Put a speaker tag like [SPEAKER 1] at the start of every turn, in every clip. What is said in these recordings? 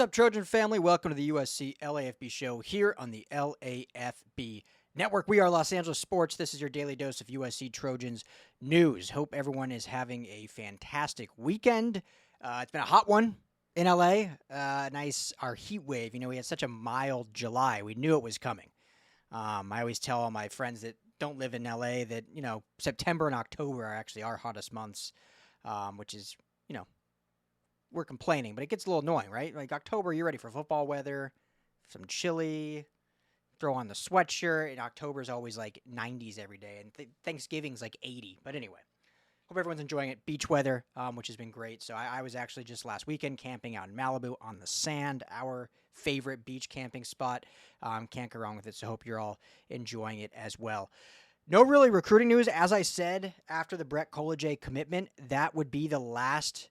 [SPEAKER 1] up, Trojan family? Welcome to the USC LAFB show here on the LAFB network. We are Los Angeles Sports. This is your daily dose of USC Trojans news. Hope everyone is having a fantastic weekend. It's been a hot one in LA. Our heat wave. We had such a mild July. We knew it was coming. I always tell all my friends that don't live in LA that, September and October are actually our hottest months, which is, we're complaining, but it gets a little annoying, right? Like October, you're ready for football weather, some chili, throw on the sweatshirt. And October is always like 90s every day, and Thanksgiving's like 80. But anyway, hope everyone's enjoying it. Beach weather, which has been great. So I was actually just last weekend camping out in Malibu on the sand, our favorite beach camping spot. Can't go wrong with it, so hope you're all enjoying it as well. No really recruiting news. As I said, after the Brett Kolajay commitment, that would be the last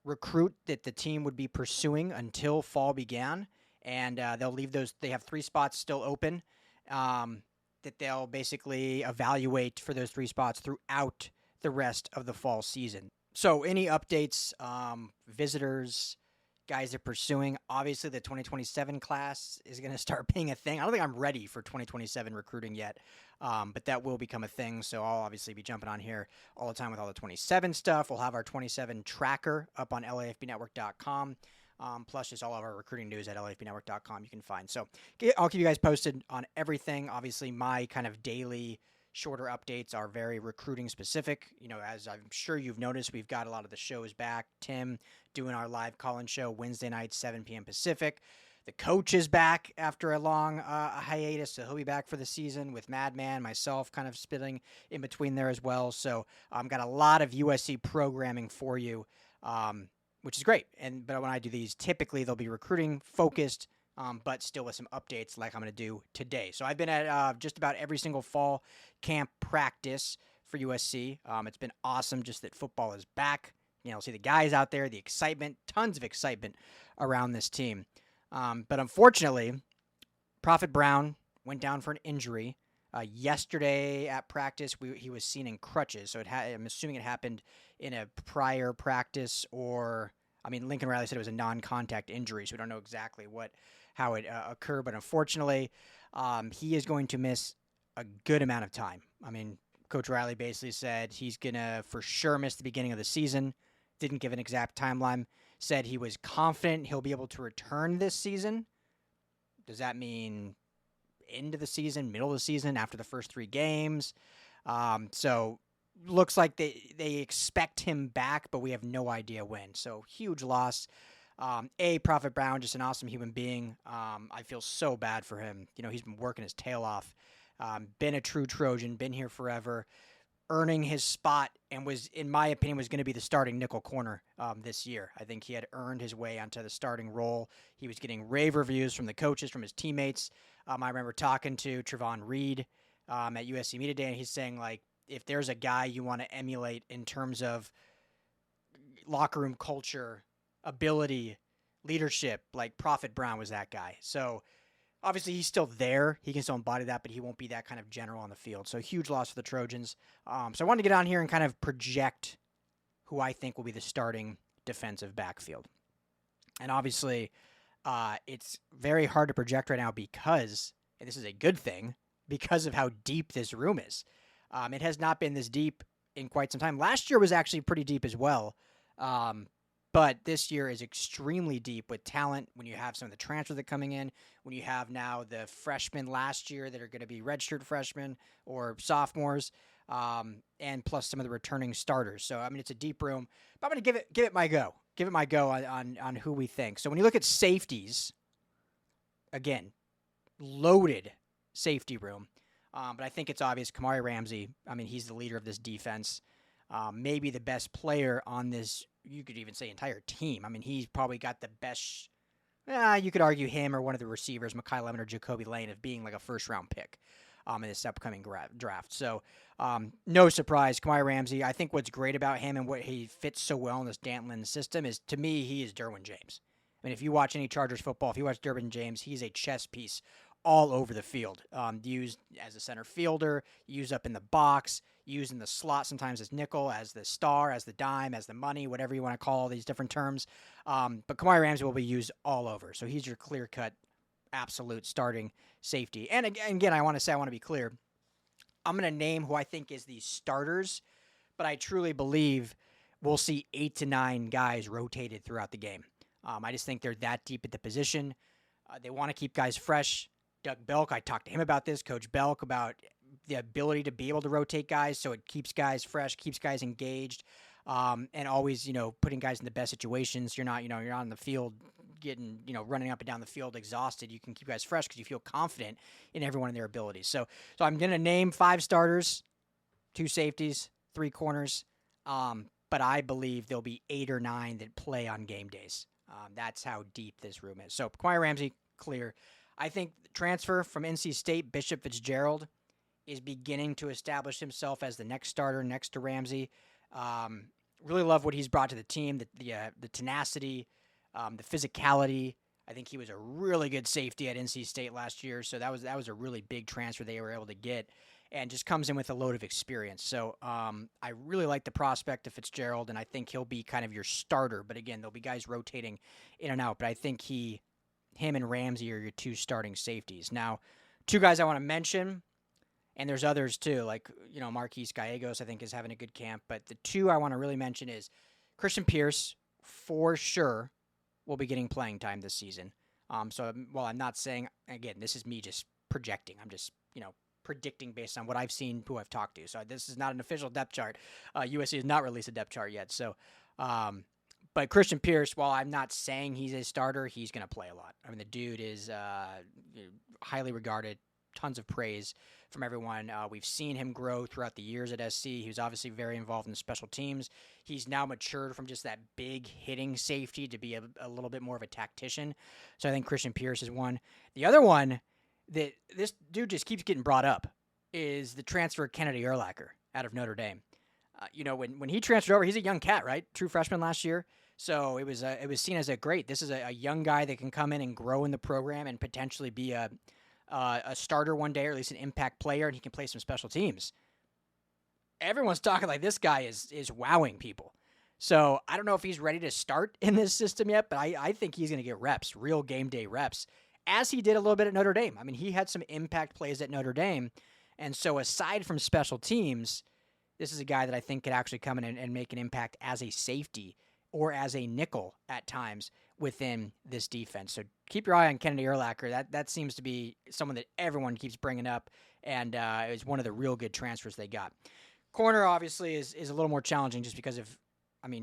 [SPEAKER 1] recruit that the team would be pursuing until fall began, and they'll leave those. They have 3 spots still open that they'll basically evaluate for those 3 spots throughout the rest of the fall season. So any updates, visitors, guys they're pursuing, obviously the 2027 class is going to start being a thing. I don't think I'm ready for 2027 recruiting yet, but that will become a thing. So I'll obviously be jumping on here all the time with all the 27 stuff. We'll have our 27 tracker up on LAFBnetwork.com, plus just all of our recruiting news at LAFBnetwork.com you can find. So I'll keep you guys posted on everything. Obviously, my kind of daily shorter updates are very recruiting specific. As I'm sure you've noticed, we've got a lot of the shows back. Tim doing our live call-in show Wednesday night, 7 p.m. Pacific. The coach is back after a long hiatus, so he'll be back for the season with Madman, myself kind of spitting in between there as well. So got a lot of USC programming for you, which is great. But when I do these, typically they'll be recruiting focused, but still with some updates like I'm going to do today. So I've been at just about every single fall camp practice for USC. It's been awesome just that football is back. See the guys out there, the excitement, tons of excitement around this team. But unfortunately, Prophet Brown went down for an injury. Yesterday at practice, he was seen in crutches. So I'm assuming it happened in a prior practice Lincoln Riley said it was a non-contact injury, so we don't know exactly how it occurred. But unfortunately, he is going to miss a good amount of time. Coach Riley basically said he's going to for sure miss the beginning of the season. Didn't give an exact timeline. Said he was confident he'll be able to return this season. Does that mean end of the season, middle of the season, after the first 3 games? So looks like they expect him back, but we have no idea when. So huge loss. Prophet Brown, just an awesome human being. I feel so bad for him. He's been working his tail off. Been a true Trojan, been here forever, earning his spot, and was, in my opinion, was going to be the starting nickel corner this year. I think he had earned his way onto the starting role. He was getting rave reviews from the coaches, from his teammates. I remember talking to Trevon Reed at USC Media Day, and he's saying, if there's a guy you want to emulate in terms of locker room culture, ability, leadership, Prophet Brown was that guy. So obviously he's still there. He can still embody that, but he won't be that kind of general on the field. So huge loss for the Trojans. So I wanted to get on here and kind of project who I think will be the starting defensive backfield. And obviously it's very hard to project right now because, and this is a good thing, because of how deep this room is. It has not been this deep in quite some time. Last year was actually pretty deep as well. But this year is extremely deep with talent when you have some of the transfers that are coming in, when you have now the freshmen last year that are going to be redshirt freshmen or sophomores, and plus some of the returning starters. So, it's a deep room. But I'm going to give it my go. Give it my go on who we think. So when you look at safeties, again, loaded safety room. But I think it's obvious Kamari Ramsey, he's the leader of this defense. Maybe the best player on this, you could even say entire team. He's probably got the best, you could argue him or one of the receivers, Mekhi Lemon or Jacoby Lane, of being like a first-round pick in this upcoming draft. So no surprise, Kamari Ramsey. I think what's great about him and what he fits so well in this Dantlin system is, to me, he is Derwin James. If you watch any Chargers football, if you watch Derwin James, he's a chess piece all over the field. Used as a center fielder, used up in the box, used in the slot sometimes as nickel, as the star, as the dime, as the money, whatever you want to call all these different terms. But Kamari Ramsey will be used all over. So he's your clear-cut, absolute starting safety. And again, I want to be clear. I'm going to name who I think is the starters, but I truly believe we'll see 8 to 9 guys rotated throughout the game. I just think they're that deep at the position. They want to keep guys fresh. Doug Belk, I talked to him about this, Coach Belk, about the ability to be able to rotate guys so it keeps guys fresh, keeps guys engaged, and always, putting guys in the best situations. You're not on the field getting, running up and down the field exhausted. You can keep guys fresh because you feel confident in everyone and their abilities. So I'm going to name 5 starters, 2 safeties, 3 corners, but I believe there'll be 8 or 9 that play on game days. That's how deep this room is. So Kamari Ramsey, clear. I think the transfer from NC State, Bishop Fitzgerald, is beginning to establish himself as the next starter next to Ramsey. Really love what he's brought to the team, the tenacity, the physicality. I think he was a really good safety at NC State last year, so that was a really big transfer they were able to get, and just comes in with a load of experience. So I really like the prospect of Fitzgerald, and I think he'll be kind of your starter. But again, there'll be guys rotating in and out, but I think him and Ramsey are your 2 starting safeties. Now, 2 guys I want to mention, and there's others too, like, Marquise Gallegos, I think, is having a good camp. But the 2 I want to really mention is Christian Pierce, for sure, will be getting playing time this season. So while I'm not saying, again, this is me just projecting. I'm just, predicting based on what I've seen, who I've talked to. So this is not an official depth chart. USC has not released a depth chart yet. So, but Christian Pierce, while I'm not saying he's a starter, he's going to play a lot. I mean, the dude is highly regarded, tons of praise from everyone. We've seen him grow throughout the years at SC. He was obviously very involved in the special teams. He's now matured from just that big hitting safety to be a little bit more of a tactician. So I think Christian Pierce is one. The other one that this dude just keeps getting brought up is the transfer Kennedy Urlacher out of Notre Dame. When he transferred over, he's a young cat, right? True freshman last year. So it was seen as this is a young guy that can come in and grow in the program and potentially be a starter one day, or at least an impact player, and he can play some special teams. Everyone's talking like this guy is wowing people. So I don't know if he's ready to start in this system yet, but I think he's going to get reps, real game day reps, as he did a little bit at Notre Dame. I mean, he had some impact plays at Notre Dame, and so aside from special teams, this is a guy that I think could actually come in and make an impact as a safety or as a nickel at times within this defense. So keep your eye on Kennedy Urlacher. That seems to be someone that everyone keeps bringing up, and is one of the real good transfers they got. Corner, obviously, is a little more challenging just because of,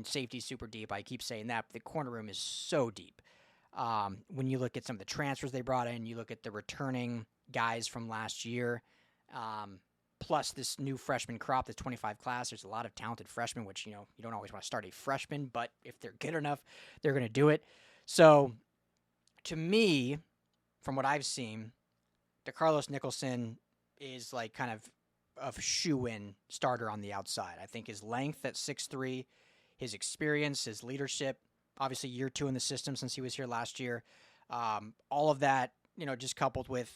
[SPEAKER 1] safety's super deep. I keep saying that, but the corner room is so deep. When you look at some of the transfers they brought in, you look at the returning guys from last year, plus this new freshman crop, this 25 class. There's a lot of talented freshmen, which, you don't always want to start a freshman, but if they're good enough, they're going to do it. So, to me, from what I've seen, DeCarlos Nicholson is like kind of a shoe-in starter on the outside. I think his length at 6'3", his experience, his leadership, obviously year 2 in the system since he was here last year, all of that, just coupled with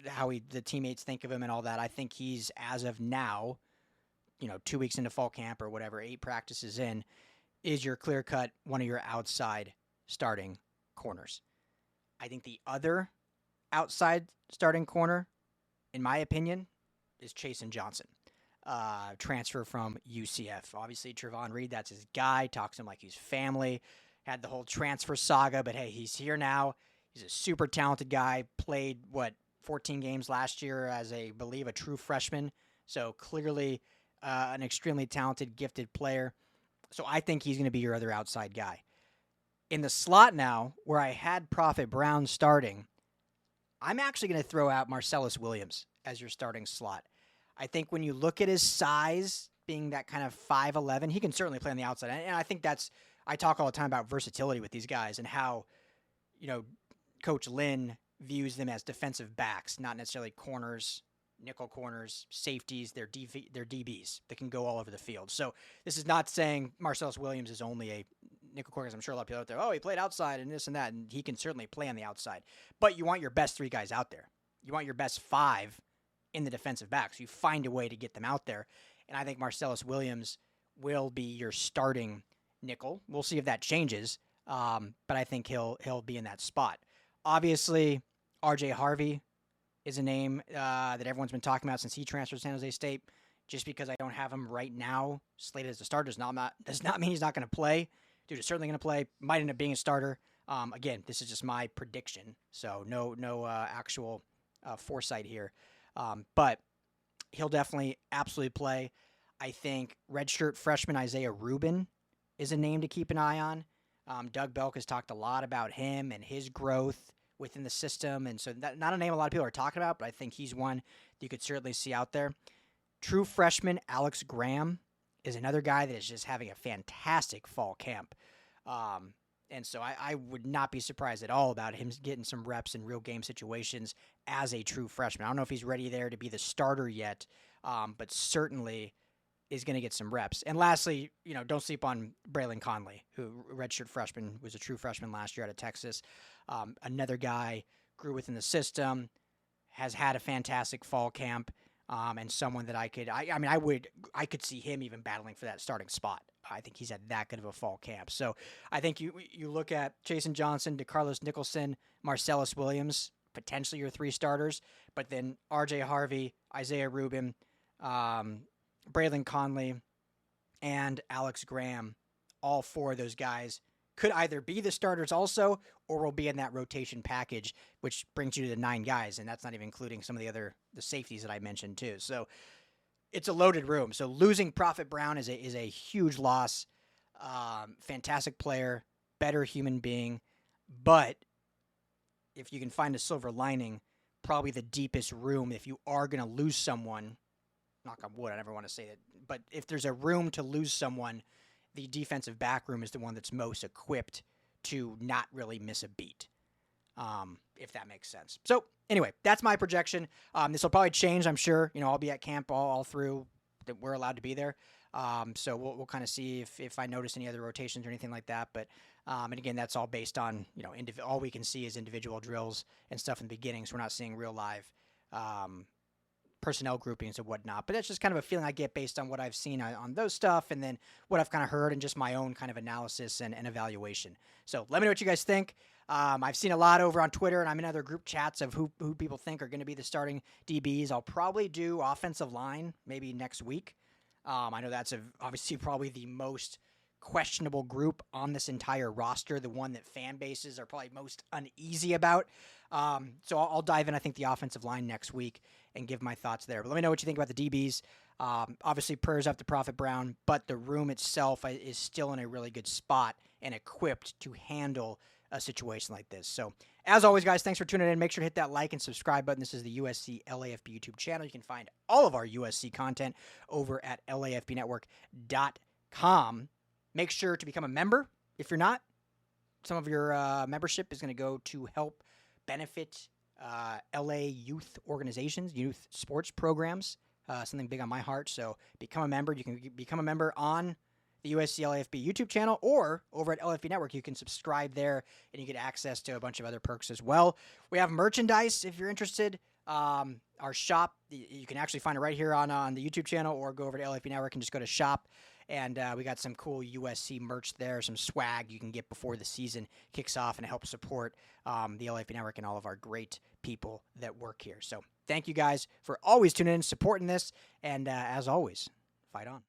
[SPEAKER 1] how the teammates think of him and all that, I think he's, as of now, 2 weeks into fall camp or whatever, 8 practices in, is your clear-cut, one of your outside starting corners. I think the other outside starting corner, in my opinion, is Chasen Johnson, transfer from UCF. Obviously, Trevon Reed, that's his guy, talks to him like he's family, had the whole transfer saga, but hey, he's here now. He's a super talented guy, played, 14 games last year as I believe a true freshman. So clearly an extremely talented, gifted player. So I think he's going to be your other outside guy. In the slot now, where I had Prophet Brown starting, I'm actually going to throw out Marcellus Williams as your starting slot. I think when you look at his size, being that kind of 5'11", he can certainly play on the outside. And I think I talk all the time about versatility with these guys and how, Coach Lynn views them as defensive backs, not necessarily corners, nickel corners, safeties. They're DBs that can go all over the field. So this is not saying Marcellus Williams is only a nickel corner, because I'm sure a lot of people out there, he played outside and this and that, and he can certainly play on the outside. But you want your best 3 guys out there. You want your best 5 in the defensive backs. You find a way to get them out there. And I think Marcellus Williams will be your starting nickel. We'll see if that changes, but I think he'll be in that spot. Obviously, R.J. Harvey is a name that everyone's been talking about since he transferred to San Jose State. Just because I don't have him right now slated as a starter does not mean he's not going to play. Dude is certainly going to play. Might end up being a starter. Again, this is just my prediction, so no actual foresight here. But he'll definitely absolutely play. I think redshirt freshman Isaiah Rubin is a name to keep an eye on. Doug Belk has talked a lot about him and his growth within the system, and so not a name a lot of people are talking about, but I think he's one that you could certainly see out there. True freshman Alex Graham is another guy that is just having a fantastic fall camp. And so I would not be surprised at all about him getting some reps in real game situations as a true freshman. I don't know if he's ready there to be the starter yet, but certainly is going to get some reps. And lastly, don't sleep on Braylon Conley, who redshirt freshman, was a true freshman last year out of Texas. Another guy, grew within the system, has had a fantastic fall camp, and someone that I could see him even battling for that starting spot. I think he's had that good of a fall camp. So I think you look at Jason Johnson, DeCarlos Nicholson, Marcellus Williams, potentially your 3 starters, but then R.J. Harvey, Isaiah Rubin, Braylon Conley, and Alex Graham, all 4 of those guys could either be the starters also or will be in that rotation package, which brings you to the 9 guys, and that's not even including some of the safeties that I mentioned too. So it's a loaded room. So losing Prophet Brown is a huge loss. Fantastic player, better human being, but if you can find a silver lining, probably the deepest room if you are going to lose someone. Knock on wood, I never want to say that, but if there's a room to lose someone, the defensive back room is the one that's most equipped to not really miss a beat, if that makes sense. So anyway, that's my projection. This will probably change, I'm sure. I'll be at camp all through that we're allowed to be there. So we'll kind of see if I notice any other rotations or anything like that. But and again, that's all based on all we can see is individual drills and stuff in the beginning. So we're not seeing real live personnel groupings and whatnot, but that's just kind of a feeling I get based on what I've seen on those stuff and then what I've kind of heard and just my own kind of analysis and evaluation. So let me know what you guys think. I've seen a lot over on Twitter, and I'm in other group chats of who people think are going to be the starting DBs. I'll probably do offensive line maybe next week. I know that's obviously probably the most questionable group on this entire roster, the one that fan bases are probably most uneasy about. So I'll dive in, I think, the offensive line next week and give my thoughts there. But let me know what you think about the DBs. Obviously, prayers up to Prophet Brown, but the room itself is still in a really good spot and equipped to handle a situation like this. So, as always, guys, thanks for tuning in. Make sure to hit that like and subscribe button. This is the USC LAFB YouTube channel. You can find all of our USC content over at LAFBnetwork.com. Make sure to become a member if you're not. Some of your membership is going to go to help benefit LA youth organizations, youth sports programs, something big on my heart. So become a member. You can become a member on the USC LAFB YouTube channel or over at LAFB Network. You can subscribe there and you get access to a bunch of other perks as well. We have merchandise if you're interested. Our shop, you can actually find it right here on the YouTube channel or go over to LAFB Network and just go to shop. And we got some cool USC merch there, some swag you can get before the season kicks off and help support the LAFB Network and all of our great people that work here. So thank you guys for always tuning in, supporting this, and as always, fight on.